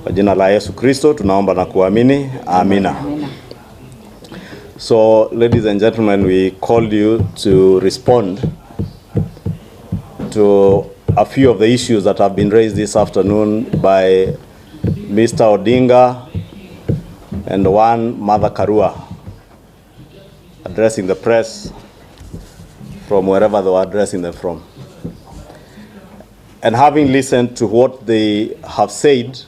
Kwa jina la Yesu Kristo tunaomba na kuamini. Amina. So, ladies and gentlemen, we called you to respond to a few of the issues that have been raised this afternoon by Mr. Odinga and one Mother Karua, addressing the press from wherever they were addressing them from. And having listened to what they have said,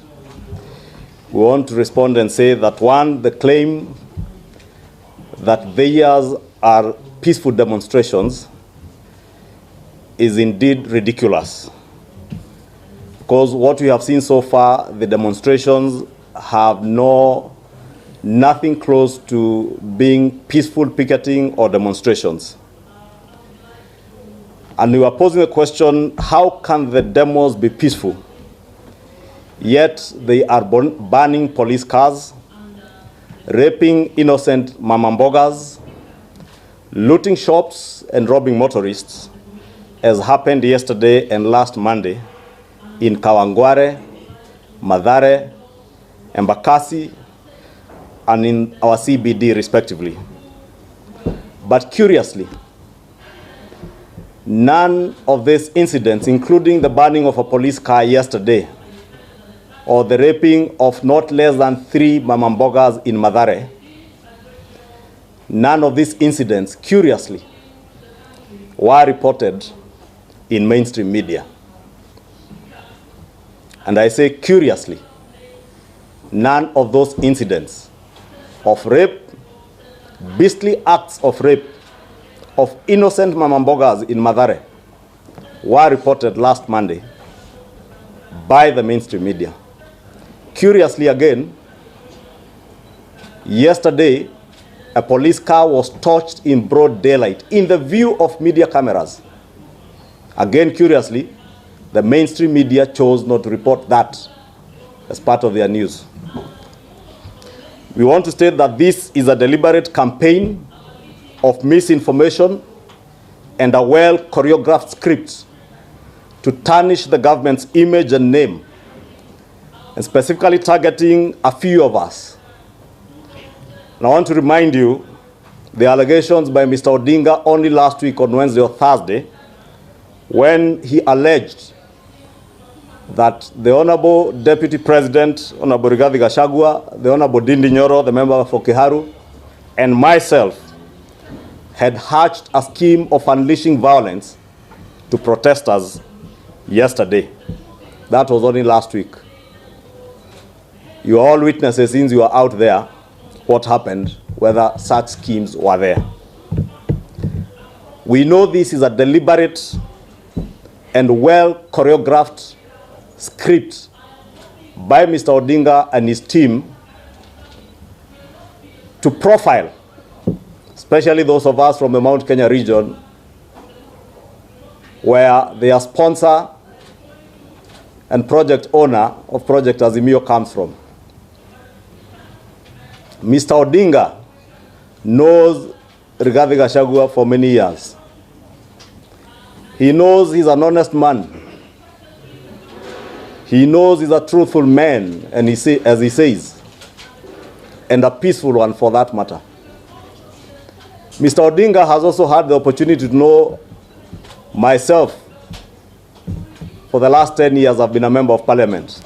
we want to respond and say that one, the claim that theirs are peaceful demonstrations is indeed ridiculous. Because what we have seen so far, the demonstrations have nothing close to being peaceful picketing or demonstrations. And we are posing the question, how can the demos be peaceful? Yet they are burning police cars, raping innocent mamambogas, looting shops and robbing motorists, as happened yesterday and last Monday in Kawangware, Mathare, Embakasi, and in our CBD respectively. But curiously, none of these incidents, including the burning of a police car yesterday, or the raping of not less than 3 mamambogas in Mathare, none of these incidents, curiously, were reported in mainstream media. And I say curiously, none of those incidents of rape, beastly acts of rape, of innocent mamambogas in Mathare were reported last Monday by the mainstream media. Curiously again, yesterday, a police car was torched in broad daylight in the view of media cameras. Again, curiously, the mainstream media chose not to report that as part of their news. We want to state that this is a deliberate campaign of misinformation and a well-choreographed script to tarnish the government's image and name, and specifically targeting a few of us. And I want to remind you, the allegations by Mr. Odinga only last week on Wednesday or Thursday, when he alleged that the Honorable Deputy President, Honorable Rigathi Gachagua, the Honorable Ndindi Nyoro, the member for Kiharu, and myself had hatched a scheme of unleashing violence to protesters yesterday. That was only last week. You are all witnesses since you are out there what happened, whether such schemes were there. We know this is a deliberate and well choreographed script by Mr. Odinga and his team to profile especially those of us from the Mount Kenya region, where their sponsor and project owner of Project Azimio comes from. Mr. Odinga knows Rigathi Gachagua for many years. He knows he's an honest man. He knows he's a truthful man, and as he says, and a peaceful one for that matter. Mr. Odinga has also had the opportunity to know myself. For the last 10 years, I've been a member of parliament.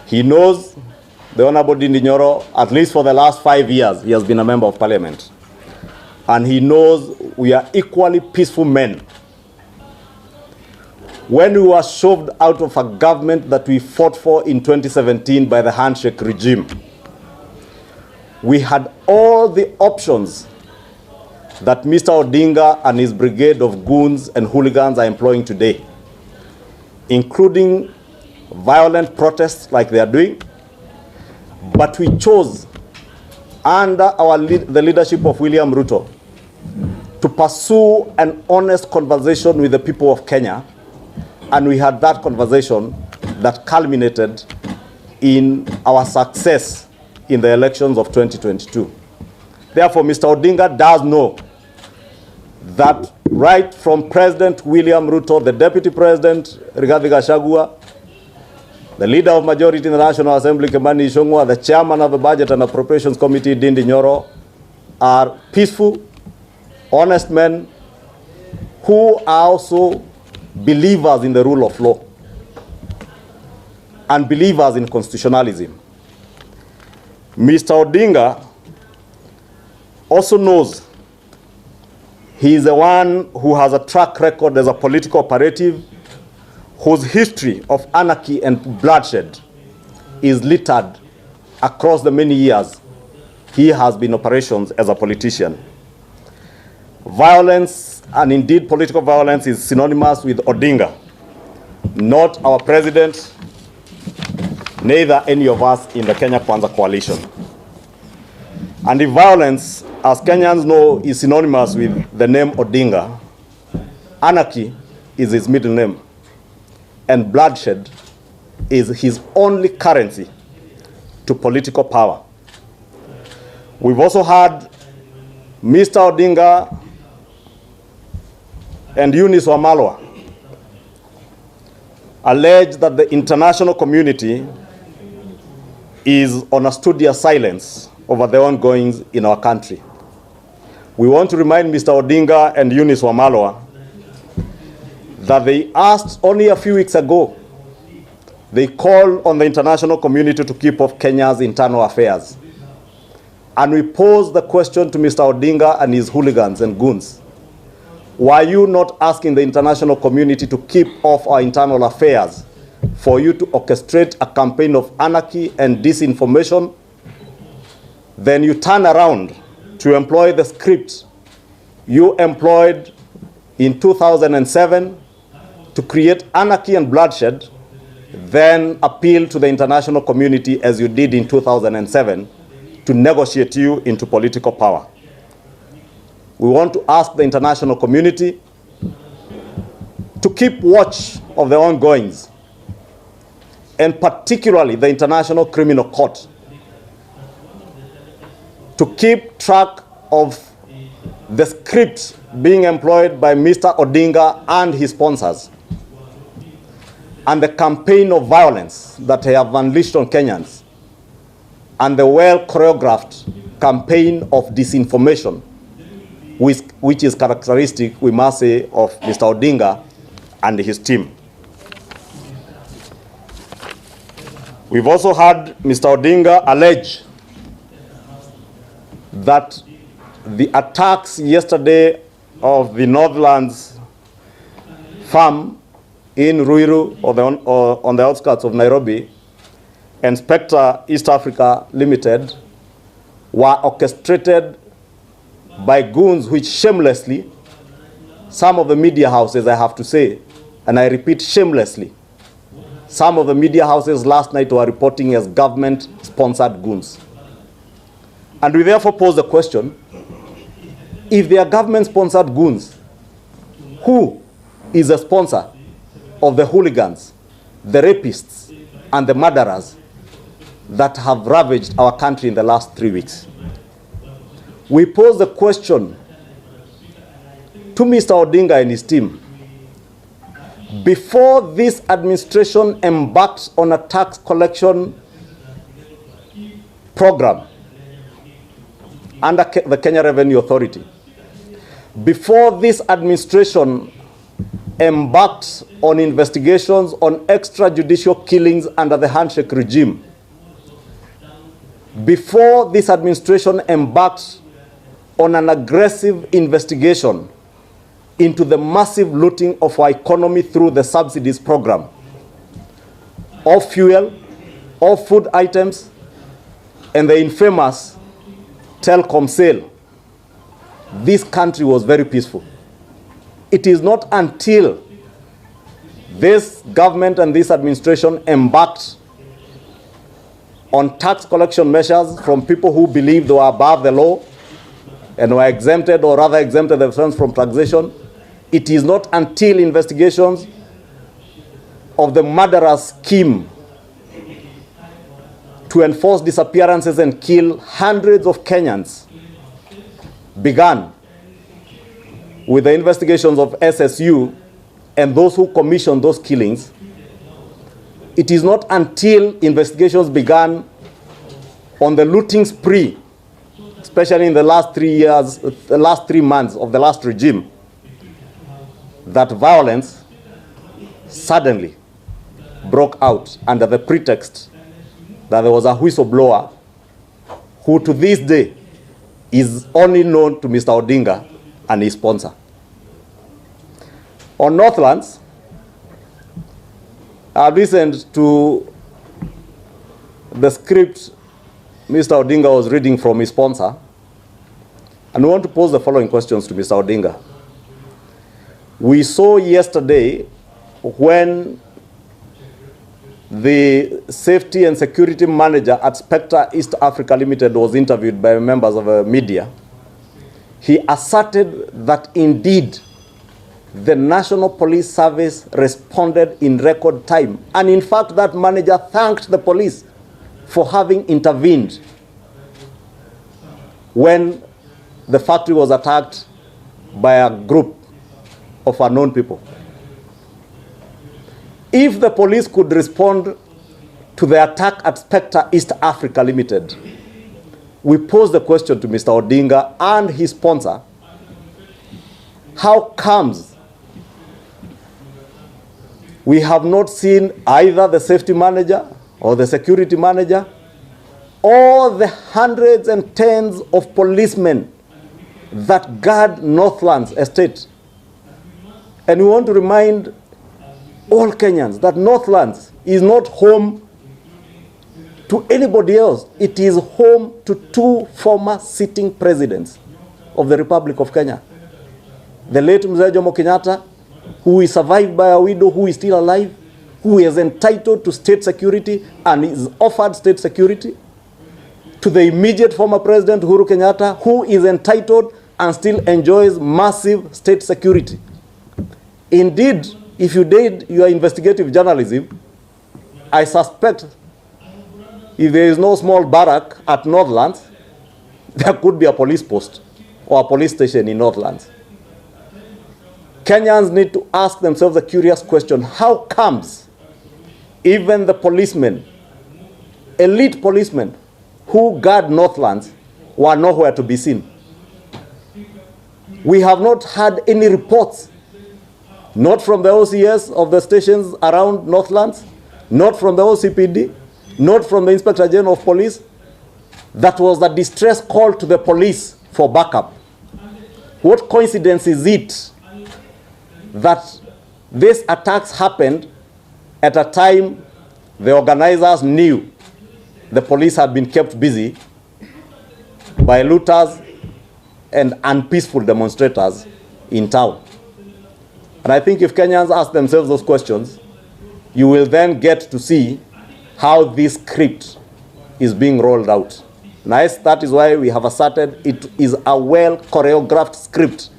He knows the Honorable Ndindi Nyoro, at least for the last 5 years, he has been a member of parliament. And he knows we are equally peaceful men. When we were shoved out of a government that we fought for in 2017 by the handshake regime, we had all the options that Mr. Odinga and his brigade of goons and hooligans are employing today, including violent protests like they are doing. But we chose, under the leadership of William Ruto, to pursue an honest conversation with the people of Kenya. And we had that conversation that culminated in our success in the elections of 2022. Therefore, Mr. Odinga does know that right from President William Ruto, the Deputy President Rigathi Gachagua, The leader of majority in the National Assembly, Kimani, Ichungwa, the chairman of the Budget and Appropriations Committee, Dindi Nyoro, are peaceful, honest men who are also believers in the rule of law and believers in constitutionalism. Mr. Odinga also knows he is the one who has a track record as a political operative whose history of anarchy and bloodshed is littered across the many years he has been in operations as a politician. Violence, and indeed political violence, is synonymous with Odinga, not our president, neither any of us in the Kenya Kwanza coalition. And if violence, as Kenyans know, is synonymous with the name Odinga, anarchy is his middle name, and bloodshed is his only currency to political power. We've also had Mr. Odinga and Eunice Wamalwa allege that the international community is on a studious silence over the ongoings in our country. We want to remind Mr. Odinga and Eunice Wamalwa that they asked only a few weeks ago, they called on the international community to keep off Kenya's internal affairs. And we posed the question to Mr. Odinga and his hooligans and goons. Why are you not asking the international community to keep off our internal affairs for you to orchestrate a campaign of anarchy and disinformation? Then you turn around to employ the script you employed in 2007 to create anarchy and bloodshed, then appeal to the international community as you did in 2007 to negotiate you into political power. We want to ask the international community to keep watch of the ongoings, and particularly the International Criminal Court, to keep track of the script being employed by Mr. Odinga and his sponsors, and the campaign of violence that they have unleashed on Kenyans, and the well-choreographed campaign of disinformation, which is characteristic, we must say, of Mr. Odinga and his team. We've also had Mr. Odinga allege that the attacks yesterday of the Northlands farm in Ruiru, on the outskirts of Nairobi, and Spectre East Africa Limited were orchestrated by goons which shamelessly, some of the media houses, I have to say, and I repeat, shamelessly, some of the media houses last night were reporting as government-sponsored goons. And we therefore pose the question, if they are government-sponsored goons, who is a sponsor of the hooligans, the rapists, and the murderers that have ravaged our country in the last 3 weeks? We pose the question to Mr. Odinga and his team. Before this administration embarked on a tax collection program under the Kenya Revenue Authority, before this administration embarked on investigations on extrajudicial killings under the handshake regime, before this administration embarked on an aggressive investigation into the massive looting of our economy through the subsidies program, of fuel, of food items, and the infamous telecom sale, this country was very peaceful. It is not until this government and this administration embarked on tax collection measures from people who believed they were above the law and were exempted, or rather exempted themselves from taxation. It is not until investigations of the murderous scheme to enforce disappearances and kill hundreds of Kenyans began, with the investigations of SSU and those who commissioned those killings, It is not until investigations began on the looting spree, especially in the last 3 years, the last 3 months of the last regime, that violence suddenly broke out under the pretext that there was a whistleblower who to this day is only known to Mr. Odinga and his sponsor. On Northlands, I listened to the script Mr. Odinga was reading from his sponsor, and we want to pose the following questions to Mr. Odinga. We saw yesterday when the safety and security manager at Spectre East Africa Limited was interviewed by members of the media. He asserted that indeed the National Police Service responded in record time. And in fact, that manager thanked the police for having intervened when the factory was attacked by a group of unknown people. If the police could respond to the attack at Spectre East Africa Limited, we pose the question to Mr. Odinga and his sponsor, how comes we have not seen either the safety manager or the security manager or the hundreds and tens of policemen that guard Northlands estate? And we want to remind all Kenyans that Northlands is not home to anybody else. It is home to 2 former sitting presidents of the Republic of Kenya. The late Mzee Jomo Kenyatta, who is survived by a widow who is still alive, who is entitled to state security and is offered state security, to the immediate former president Uhuru Kenyatta, who is entitled and still enjoys massive state security. Indeed, if you did your investigative journalism, I suspect if there is no small barrack at Northlands, there could be a police post or a police station in Northlands. Kenyans need to ask themselves a curious question: how comes even the policemen, elite policemen who guard Northlands, were nowhere to be seen? We have not had any reports, not from the OCS of the stations around Northlands, not from the OCPD, not from the Inspector General of Police. That was a distress call to the police for backup. What coincidence is it that these attacks happened at a time the organizers knew the police had been kept busy by looters and unpeaceful demonstrators in town? And I think if Kenyans ask themselves those questions, you will then get to see how this script is being rolled out. Nice, that is why we have asserted it is a well-choreographed script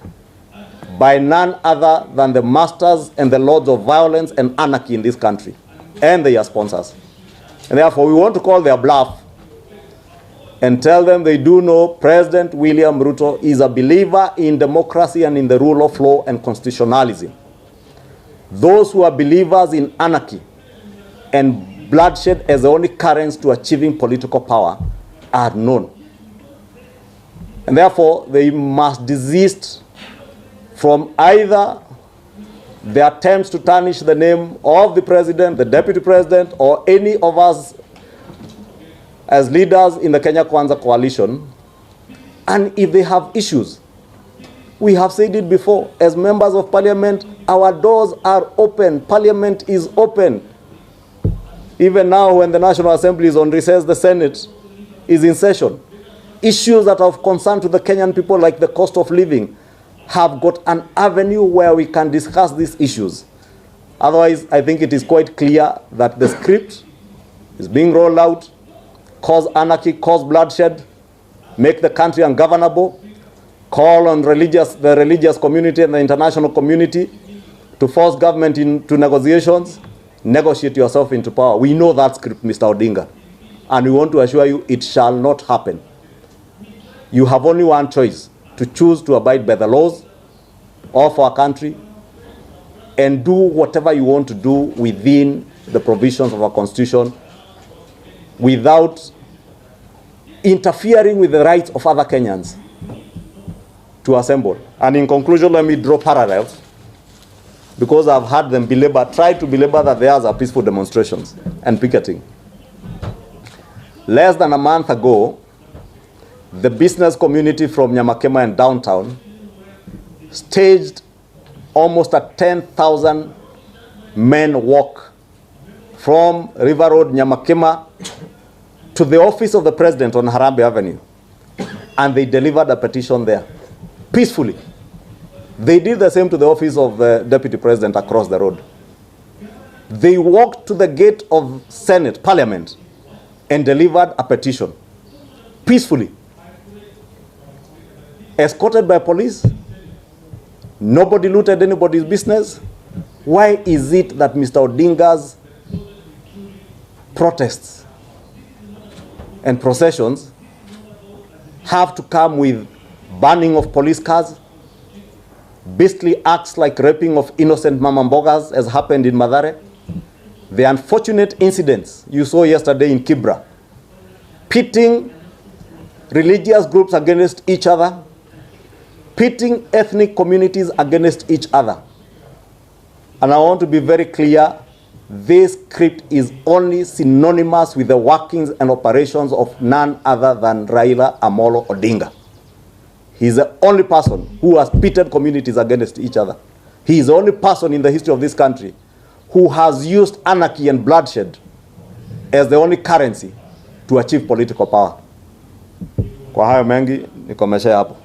by none other than the masters and the lords of violence and anarchy in this country and their sponsors. And therefore, we want to call their bluff and tell them they do know President William Ruto is a believer in democracy and in the rule of law and constitutionalism. Those who are believers in anarchy and bloodshed as the only currents to achieving political power are known. And therefore, they must desist from either the attempts to tarnish the name of the president, the deputy president, or any of us as leaders in the Kenya Kwanza coalition. And if they have issues, we have said it before, as members of parliament, our doors are open. Parliament is open. Even now, when the National Assembly is on recess, the Senate is in session. Issues that are of concern to the Kenyan people, like the cost of living, have got an avenue where we can discuss these issues. Otherwise, I think it is quite clear that the script is being rolled out, cause anarchy, cause bloodshed, make the country ungovernable, call on the religious community and the international community to force government into negotiations, negotiate yourself into power. We know that script, Mr. Odinga, and we want to assure you it shall not happen. You have only one choice: to choose to abide by the laws of our country and do whatever you want to do within the provisions of our constitution without interfering with the rights of other Kenyans to assemble. And in conclusion, let me draw parallels, because I've heard them try to belabor that theirs are peaceful demonstrations and picketing. Less than a month ago, the business community from Nyamakema and downtown staged almost a 10,000 men walk from River Road, Nyamakema, to the office of the president on Harambee Avenue. And they delivered a petition there, peacefully. They did the same to the office of the deputy president across the road. They walked to the gate of Senate, Parliament, and delivered a petition, peacefully. Escorted by police. Nobody looted anybody's business. Why is it that Mr. Odinga's protests and processions have to come with burning of police cars, basically acts like raping of innocent mama mbogas, as happened in Mathare, the unfortunate incidents you saw yesterday in Kibra, pitting religious groups against each other, pitting ethnic communities against each other. And I want to be very clear, this script is only synonymous with the workings and operations of none other than Raila Amolo Odinga. He is the only person who has pitted communities against each other. He is the only person in the history of this country who has used anarchy and bloodshed as the only currency to achieve political power. Kwa hayo mengi, nikomeshe hapo.